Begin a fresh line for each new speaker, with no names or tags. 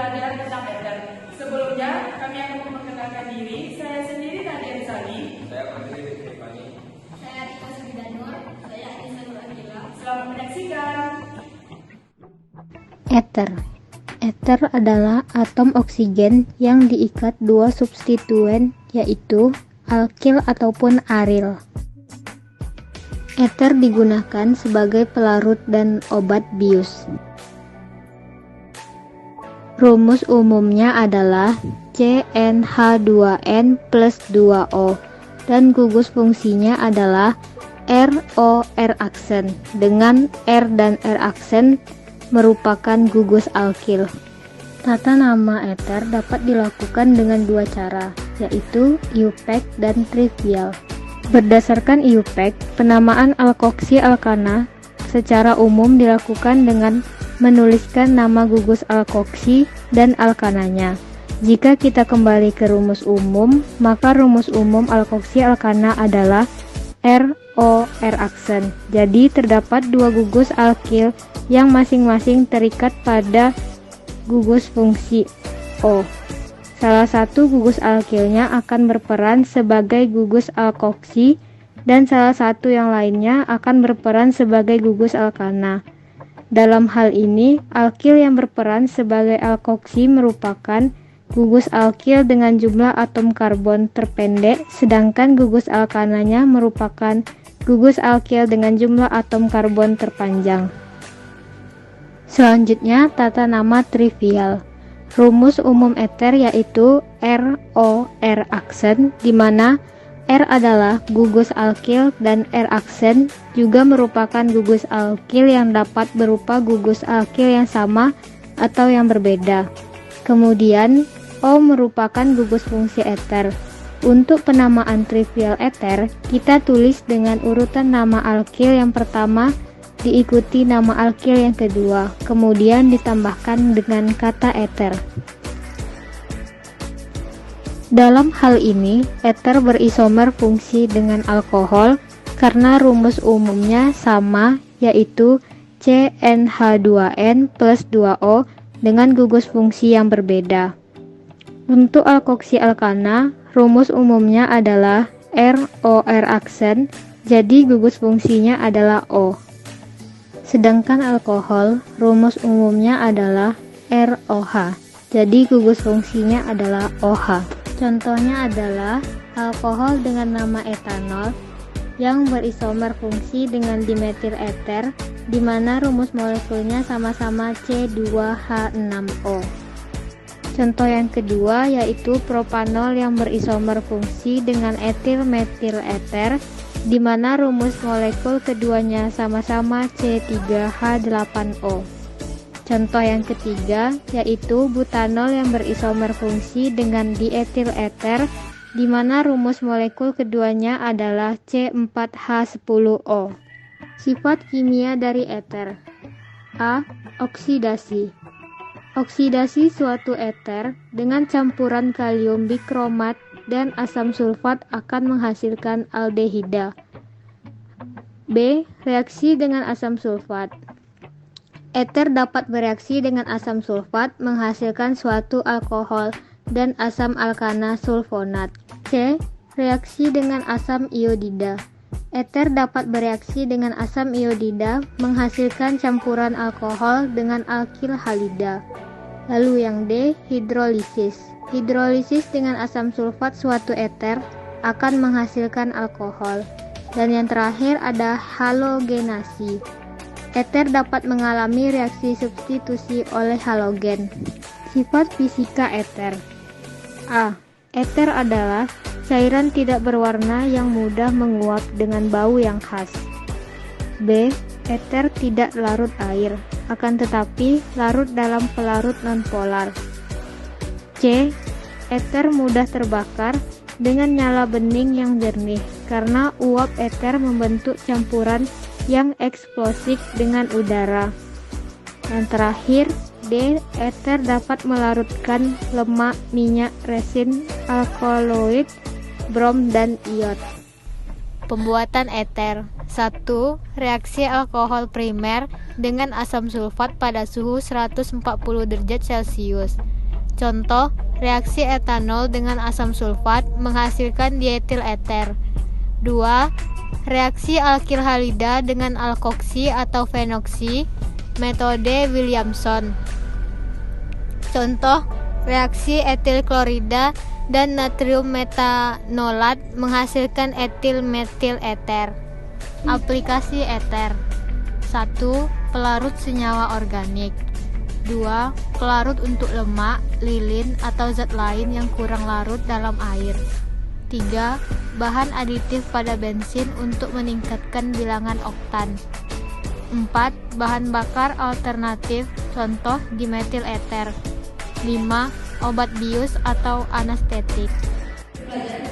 belajar tentang eter. Sebelumnya, kami akan memperkenalkan diri. Saya sendiri Nadia Rizali.
Saya Fadli Rizky.
Saya Rika Subidanur. Saya Anissa Nuragila.
Selamat menyaksikan.
Eter. Eter adalah atom oksigen yang diikat dua substituen, yaitu alkil ataupun aril. Eter digunakan sebagai pelarut dan obat bius. Rumus umumnya adalah CnH2n plus 2O dan gugus fungsinya adalah ROR aksen, dengan R dan R aksen merupakan gugus alkil. Tata nama eter dapat dilakukan dengan dua cara, yaitu IUPAC dan trivial. Berdasarkan IUPAC, penamaan alkoksi alkana secara umum dilakukan dengan menuliskan nama gugus alkoksi dan alkananya. Jika kita kembali ke rumus umum, maka rumus umum alkoksi alkana adalah ROR aksen. Jadi terdapat dua gugus alkil yang masing-masing terikat pada gugus fungsi O. Salah satu gugus alkilnya akan berperan sebagai gugus alkoksi dan salah satu yang lainnya akan berperan sebagai gugus alkana. Dalam hal ini, alkil yang berperan sebagai alkoksi merupakan gugus alkil dengan jumlah atom karbon terpendek, sedangkan gugus alkananya merupakan gugus alkil dengan jumlah atom karbon terpanjang. Selanjutnya, tata nama trivial. Rumus umum eter yaitu ROR aksen, di mana R adalah gugus alkil dan R aksen juga merupakan gugus alkil yang dapat berupa gugus alkil yang sama atau yang berbeda. Kemudian O merupakan gugus fungsi eter. Untuk penamaan trivial eter, kita tulis dengan urutan nama alkil yang pertama diikuti nama alkil yang kedua, kemudian ditambahkan dengan kata eter. Dalam hal ini, eter berisomer fungsi dengan alkohol karena rumus umumnya sama, yaitu CnH2n plus 2O dengan gugus fungsi yang berbeda. Untuk alkoksi alkana, rumus umumnya adalah ROR aksen, jadi gugus fungsinya adalah O. Sedangkan alkohol, rumus umumnya adalah ROH, jadi gugus fungsinya adalah OH. Contohnya adalah alkohol dengan nama etanol yang berisomer fungsi dengan dimetil eter, di mana rumus molekulnya sama-sama C2H6O. Contoh yang kedua yaitu propanol yang berisomer fungsi dengan etil metil eter, di mana rumus molekul keduanya sama-sama C3H8O. Contoh yang ketiga yaitu butanol yang berisomer fungsi dengan dietil eter, di mana rumus molekul keduanya adalah C4H10O. Sifat kimia dari eter. A. Oksidasi. Oksidasi suatu eter dengan campuran kalium bikromat dan asam sulfat akan menghasilkan aldehida. B. Reaksi dengan asam sulfat. Eter dapat bereaksi dengan asam sulfat menghasilkan suatu alkohol dan asam alkana sulfonat. C. Reaksi dengan asam iodida. Eter dapat bereaksi dengan asam iodida menghasilkan campuran alkohol dengan alkil halida. Lalu yang D. Hidrolisis. Hidrolisis dengan asam sulfat suatu eter akan menghasilkan alkohol. Dan yang terakhir ada halogenasi. Eter dapat mengalami reaksi substitusi oleh halogen. Sifat fisika eter. A. Eter adalah cairan tidak berwarna yang mudah menguap dengan bau yang khas. B. Eter tidak larut air, akan tetapi larut dalam pelarut nonpolar. C. Eter mudah terbakar dengan nyala bening yang jernih karena uap eter membentuk campuran yang eksplosif dengan udara. Yang terakhir, D. Eter dapat melarutkan lemak, minyak, resin, alkaloid, brom, dan iod. Pembuatan eter. 1. Reaksi alkohol primer dengan asam sulfat pada suhu 140 derajat Celcius. Contoh, reaksi etanol dengan asam sulfat menghasilkan dietil eter. 2. Reaksi alkil halida dengan alkoksi atau fenoksi, metode Williamson. Contoh, reaksi etil klorida dan natrium metanolat menghasilkan etil metil eter. Aplikasi eter. 1. Pelarut senyawa organik. 2. Pelarut untuk lemak, lilin, atau zat lain yang kurang larut dalam air. 3. Bahan aditif pada bensin untuk meningkatkan bilangan oktan. 4. Bahan bakar alternatif, contoh dimetil eter. 5. Obat bius atau anestetik.
Pelajaran